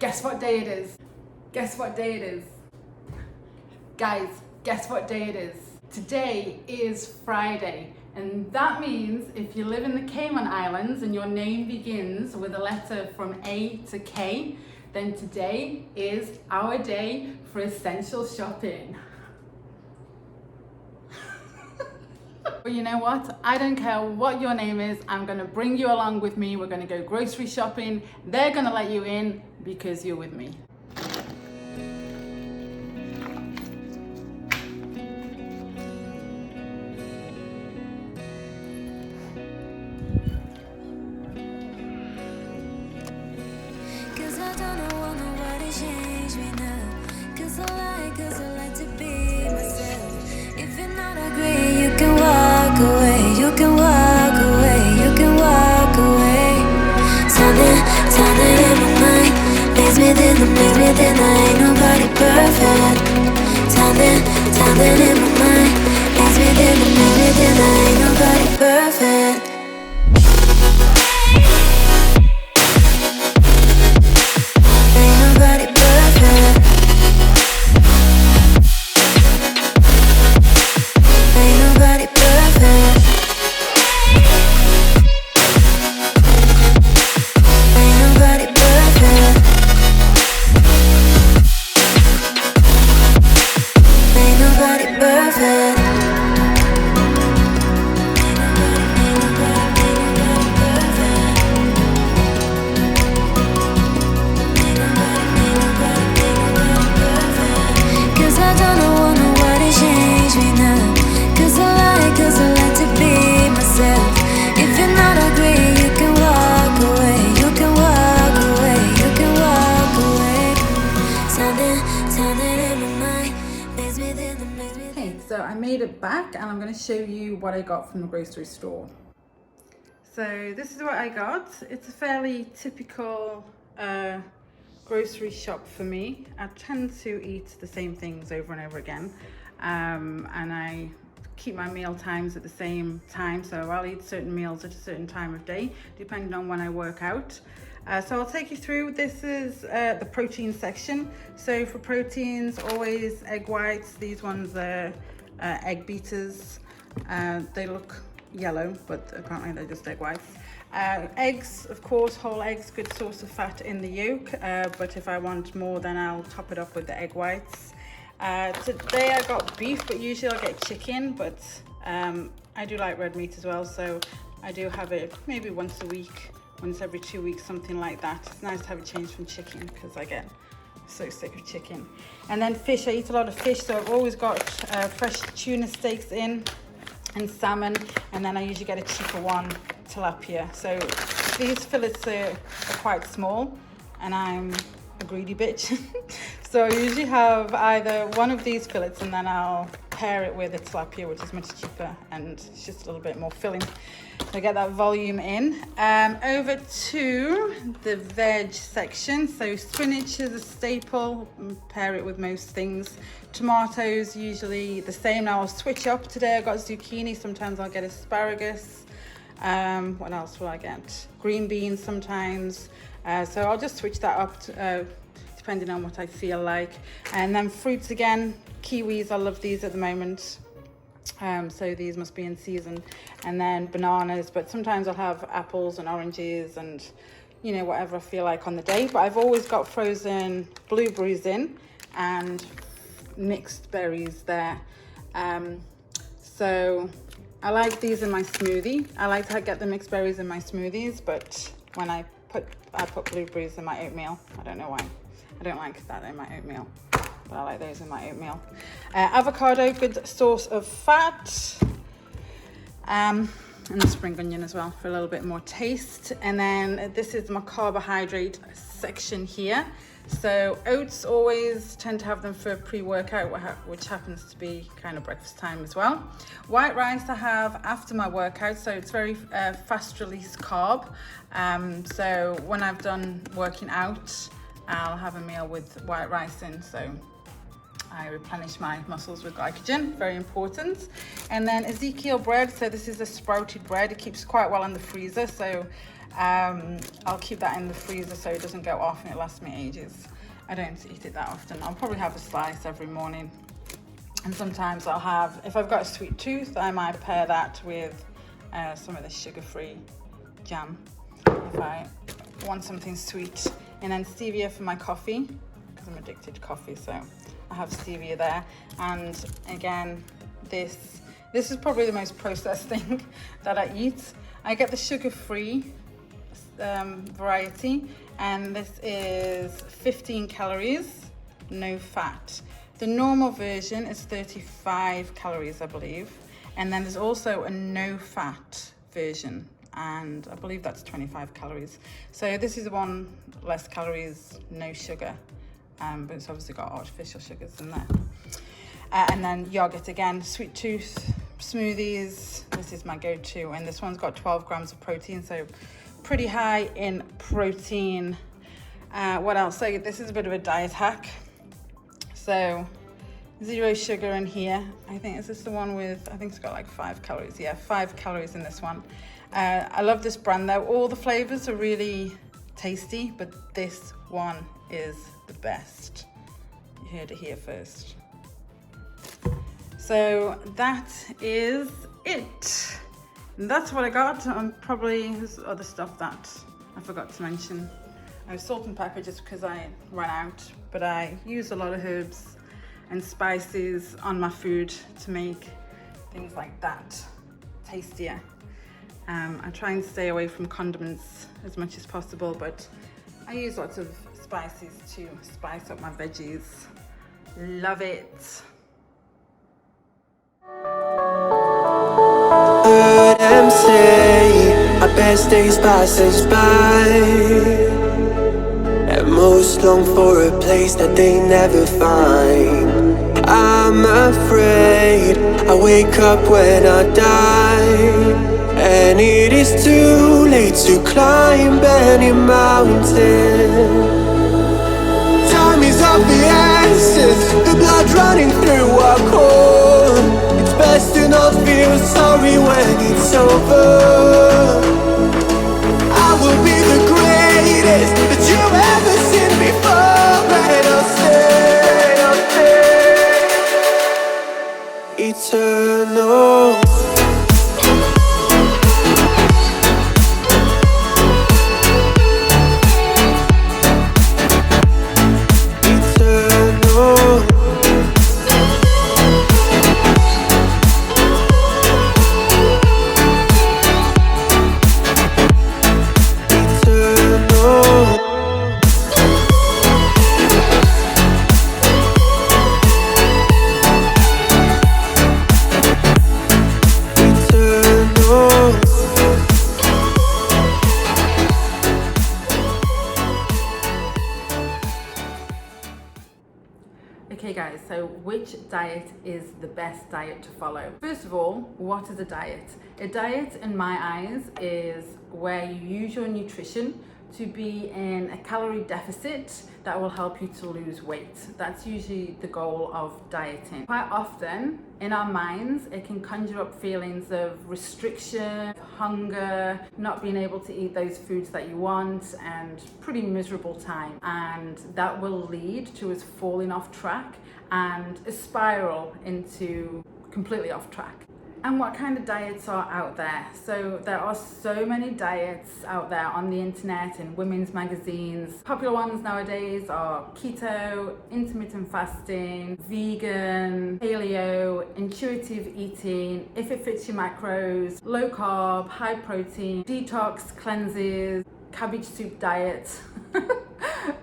Guess what day it is? Guess what day it is? Guys, guess what day it is? Today is Friday, and that means if you live in the Caravn Islands and your name begins with a letter from A to K, then today is our day for essential shopping. But you know what? I don't care what your name is. I'm gonna bring you along with me. We're gonna go grocery shopping. They're gonna let you in because you're with me. Then I ain't nobody perfect. Something in my mind makes me think that I ain't nobody perfect. Ain't nobody perfect. Ain't nobody perfect. Ain't nobody perfect. Ain't nobody perfect. Cause I don't want nobody change me now. Cause I like to be myself. If you're not agree, you can walk away. You can walk away. You can walk away. Something in my mind makes me think that makes me think. Okay, so I made it back and I'm going to show you what I got from the grocery store. So this is what I got. It's a fairly typical grocery shop for me. I tend to eat the same things over and over again, and I keep my meal times at the same time, so I'll eat certain meals at a certain time of day depending on when I work out. So I'll take you through. This is the protein section. So for proteins, always egg whites. These ones are egg beaters. They look yellow, but apparently they're just egg whites. Eggs, of course, whole eggs, good source of fat in the yolk, but if I want more, then I'll top it up with the egg whites. Today I got beef, but usually I'll get chicken, but I do like red meat as well, so I do have it maybe once a week, once every 2 weeks, something like that. It's nice to have a change from chicken because I get so sick of chicken. And then fish, I eat a lot of fish, so I've always got fresh tuna steaks in and salmon, and then I usually get a cheaper one, tilapia. So these fillets are quite small and I'm a greedy bitch. So I usually have either one of these fillets and then I'll pair it with a tilapia, which is much cheaper and it's just a little bit more filling. So I get that volume in. Over to the veg section. So spinach is a staple, pair it with most things. Tomatoes, usually the same. Now I'll switch up. Today I got zucchini, sometimes I'll get asparagus. What else will I get? Green beans sometimes. So I'll just switch that up to, depending on what I feel like. And then fruits again, kiwis, I love these at the moment. So these must be in season. And then bananas, but sometimes I'll have apples and oranges and, you know, whatever I feel like on the day. But I've always got frozen blueberries in and mixed berries there. So I like these in my smoothie. I like to get the mixed berries in my smoothies, but when I put blueberries in my oatmeal. I don't know why. I don't like that in my oatmeal, but I like those in my oatmeal. Avocado, good source of fat. And the spring onion as well for a little bit more taste. And then this is my carbohydrate section here. So oats, always tend to have them for pre-workout, which happens to be kind of breakfast time as well. White rice I have after my workout, so it's very fast release carb. So when I've done working out, I'll have a meal with white rice in, so I replenish my muscles with glycogen, very important. And then Ezekiel bread, so this is a sprouted bread. It keeps quite well in the freezer, so I'll keep that in the freezer so it doesn't go off and it lasts me ages. I don't eat it that often. I'll probably have a slice every morning. And sometimes I'll have, if I've got a sweet tooth, I might pair that with some of the sugar-free jam if I want something sweet. And then stevia for my coffee, because I'm addicted to coffee, so I have stevia there. And again, this is probably the most processed thing that I eat. I get the sugar-free variety, and this is 15 calories, no fat. The normal version is 35 calories, I believe. And then there's also a no fat version, and I believe that's 25 calories. So this is the one less calories, no sugar, but it's obviously got artificial sugars in there. And then yogurt again, sweet tooth, smoothies. This is my go-to, and this one's got 12 grams of protein, so pretty high in protein. What else? So this is a bit of a diet hack. So 0 sugar in here. I think, is this the one with, I think it's got like 5 calories. Yeah, 5 calories in this one. I love this brand though. All the flavors are really tasty, but this one is the best. You heard it here first. So that is it. And that's what I got. Probably there's other stuff that I forgot to mention. I have salt and pepper just because I ran out, but I use a lot of herbs and spices on my food to make things like that tastier. I try and stay away from condiments as much as possible, but I use lots of spices to spice up my veggies. Love it. Heard them say our best days pass us by, and most long for a place that they never find. I'm afraid I wake up when I die, and it is too late to climb any mountain. Time is of the essence, the blood running through our core. It's best to not feel sorry when it's over. I will be the greatest that you've ever seen before, and I'll stay eternal. Okay guys, so which diet is the best diet to follow? First of all, what is a diet? A diet in my eyes is where you use your nutrition to be in a calorie deficit that will help you to lose weight. That's usually the goal of dieting. Quite often in our minds, it can conjure up feelings of restriction, hunger, not being able to eat those foods that you want, and pretty miserable time. And that will lead to us falling off track and a spiral into completely off track. And what kind of diets are out there? So there are so many diets out there on the internet and women's magazines. Popular ones nowadays are keto, intermittent fasting, vegan, paleo, intuitive eating, if it fits your macros, low carb, high protein, detox cleanses, cabbage soup diet.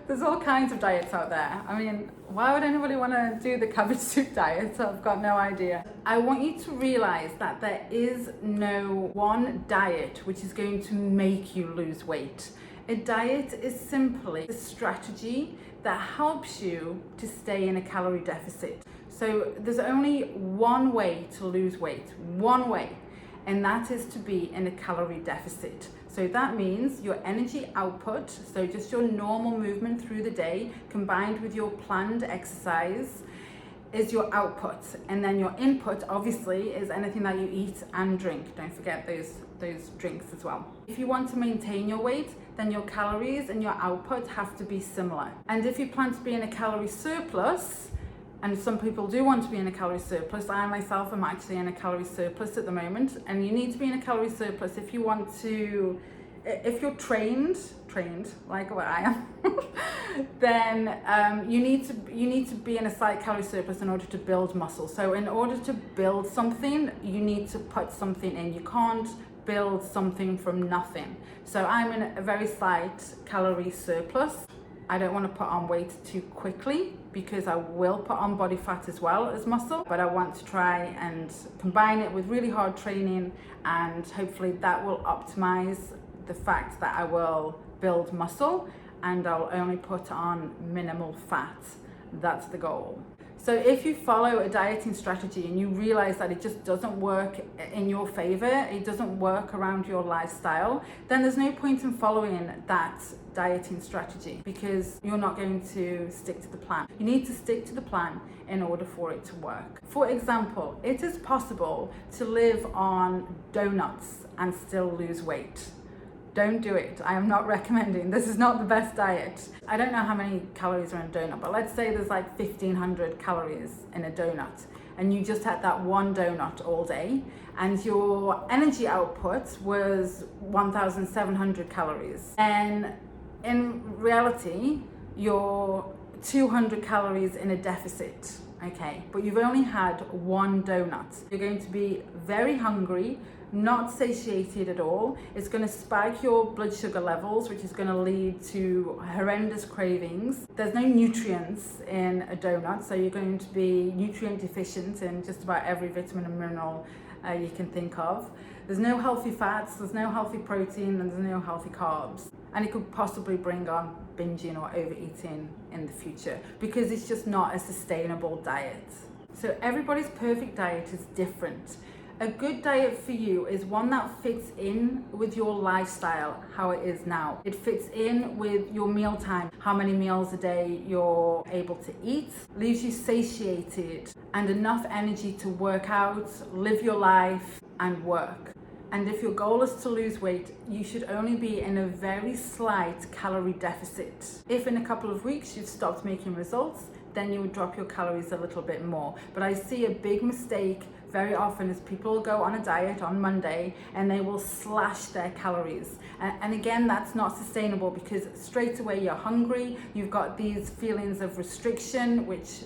There's all kinds of diets out there. I mean, why would anybody want to do the cabbage soup diet? I've got no idea. I want you to realize that there is no one diet which is going to make you lose weight. A diet is simply a strategy that helps you to stay in a calorie deficit. So there's only one way to lose weight, one way, and that is to be in a calorie deficit. So that means your energy output, so just your normal movement through the day combined with your planned exercise, is your output. And then your input obviously is anything that you eat and drink. Don't forget those those drinks as well. If you want to maintain your weight, then your calories and your output have to be similar. And if you plan to be in a calorie surplus, and some people do want to be in a calorie surplus, I myself am actually in a calorie surplus at the moment, and you need to be in a calorie surplus if you want to, if you're trained like what I am, then you need to be in a slight calorie surplus in order to build muscle. So in order to build something, you need to put something in. You can't build something from nothing. So I'm in a very slight calorie surplus. I don't want to put on weight too quickly because I will put on body fat as well as muscle, but I want to try and combine it with really hard training, and hopefully that will optimize the fact that I will build muscle and I'll only put on minimal fat. That's the goal. So if you follow a dieting strategy and you realize that it just doesn't work in your favor, it doesn't work around your lifestyle, then there's no point in following that dieting strategy because you're not going to stick to the plan. You need to stick to the plan in order for it to work. For example, it is possible to live on donuts and still lose weight. Don't do it. I am not recommending. This is not the best diet. I don't know how many calories are in a donut, but let's say there's like 1,500 calories in a donut, and you just had that one donut all day, and your energy output was 1,700 calories. And in reality, you're 200 calories in a deficit, okay? But you've only had one donut. You're going to be very hungry, not satiated at all. It's going to spike your blood sugar levels, which is going to lead to horrendous cravings. There's no nutrients in a donut, so you're going to be nutrient deficient in just about every vitamin and mineral you can think of. There's no healthy fats, there's no healthy protein, and there's no healthy carbs. And it could possibly bring on binging or overeating in the future because it's just not a sustainable diet. So everybody's perfect diet is different. A good diet for you is one that fits in with your lifestyle, how it is now. It fits in with your meal time, how many meals a day you're able to eat, leaves you satiated and enough energy to work out, live your life and work. And if your goal is to lose weight, you should only be in a very slight calorie deficit. If in a couple of weeks you've stopped making results, then you would drop your calories a little bit more. But I see a big mistake very often is people go on a diet on Monday and they will slash their calories. And again, that's not sustainable because straight away you're hungry, you've got these feelings of restriction, which,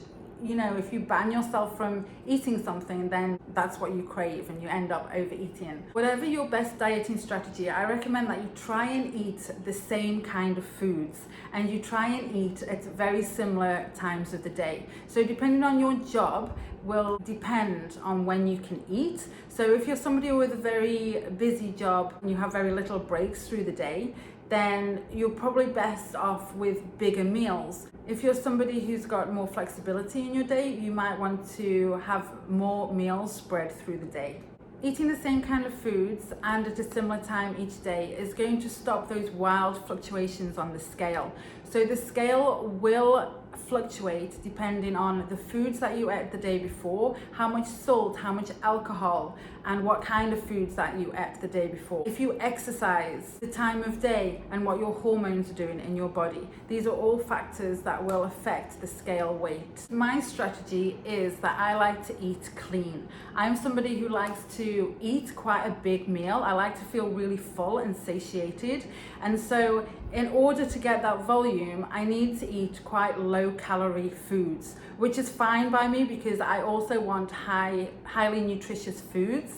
you know, if you ban yourself from eating something, then that's what you crave and you end up overeating. Whatever your best dieting strategy, I recommend that you try and eat the same kind of foods and you try and eat at very similar times of the day. So depending on your job will depend on when you can eat. So if you're somebody with a very busy job and you have very little breaks through the day, then you're probably best off with bigger meals. If you're somebody who's got more flexibility in your day, you might want to have more meals spread through the day. Eating the same kind of foods and at a similar time each day is going to stop those wild fluctuations on the scale. So the scale will fluctuate depending on the foods that you ate the day before, how much salt, how much alcohol, and what kind of foods that you ate the day before. If you exercise, the time of day, and what your hormones are doing in your body. These are all factors that will affect the scale weight. My strategy is that I like to eat clean. I'm somebody who likes to eat quite a big meal. I like to feel really full and satiated. And so in order to get that volume, I need to eat quite low calorie foods, which is fine by me because I also want highly nutritious foods.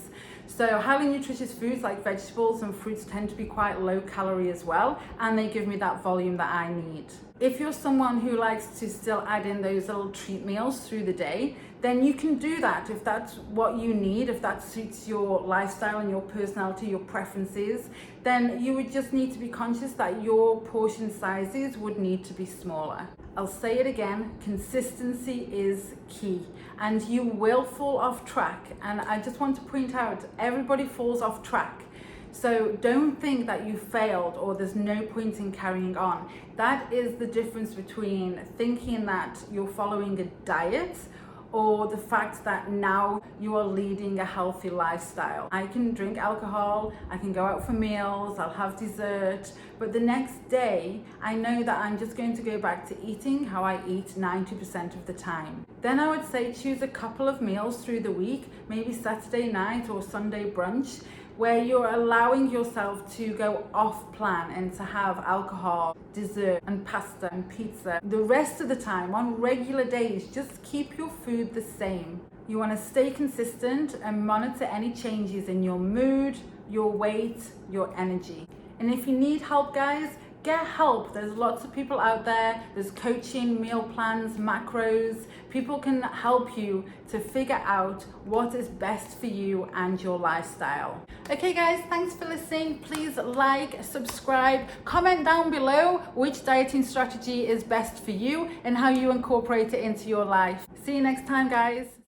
So highly nutritious foods like vegetables and fruits tend to be quite low calorie as well, and they give me that volume that I need. If you're someone who likes to still add in those little treat meals through the day, then you can do that if that's what you need, if that suits your lifestyle and your personality, your preferences, then you would just need to be conscious that your portion sizes would need to be smaller. I'll say it again, consistency is key and you will fall off track. And I just want to point out, everybody falls off track. So don't think that you failed or there's no point in carrying on. That is the difference between thinking that you're following a diet or the fact that now you are leading a healthy lifestyle. I can drink alcohol, I can go out for meals, I'll have dessert, but the next day I know that I'm just going to go back to eating how I eat 90% of the time. Then I would say choose a couple of meals through the week, maybe Saturday night or Sunday brunch, where you're allowing yourself to go off plan and to have alcohol, dessert and pasta and pizza. The rest of the time, on regular days, just keep your food the same. You want to stay consistent and monitor any changes in your mood, your weight, your energy. And if you need help, guys, get help. There's lots of people out there. There's coaching, meal plans, macros. People can help you to figure out what is best for you and your lifestyle. Okay guys, thanks for listening. Please like, subscribe, comment down below which dieting strategy is best for you and how you incorporate it into your life. See you next time, guys.